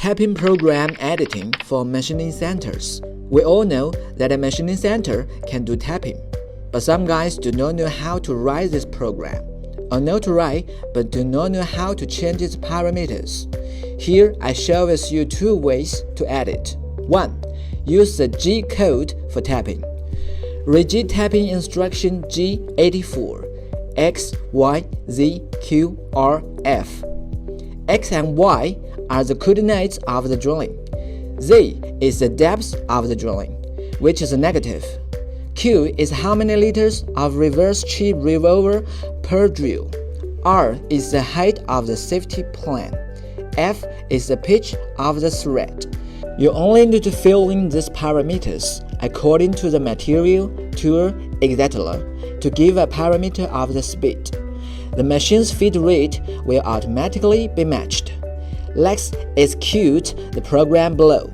Tapping program editing for machining centers. We all know that a machining center can do tapping, but some guys do not know how to write this program, or know to write but do not know how to change its parameters. Here I show you two ways to edit. 1. Use the G code for tapping. Rigid tapping instruction G84 X, Y, Z, Q, R, F. X and Y are the coordinates of the drilling. Z is the depth of the drilling, which is negative. Q is how many liters of reverse chip revolver per drill. R is the height of the safety plan. F is the pitch of the thread. You only need to fill in these parameters according to the material, tool, etc. to give a parameter of the speed. The machine's feed rate will automatically be matched. Let's execute the program below.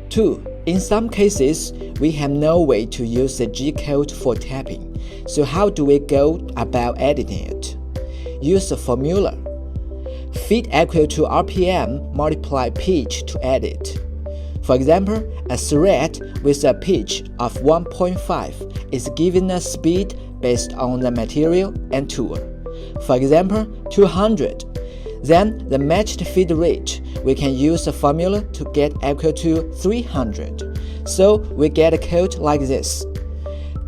Two, in some cases, we have no way to use the G code for tapping. So how do we go about editing it? Use the formula. Feed equal to RPM multiply pitch to edit. For example, a thread with a pitch of 1.5 is given a speed based on the material and tool. For example, 200. Then the matched feed rate, we can use the formula to get equal to 300. So we get a code like this.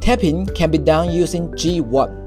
Tapping can be done using G1.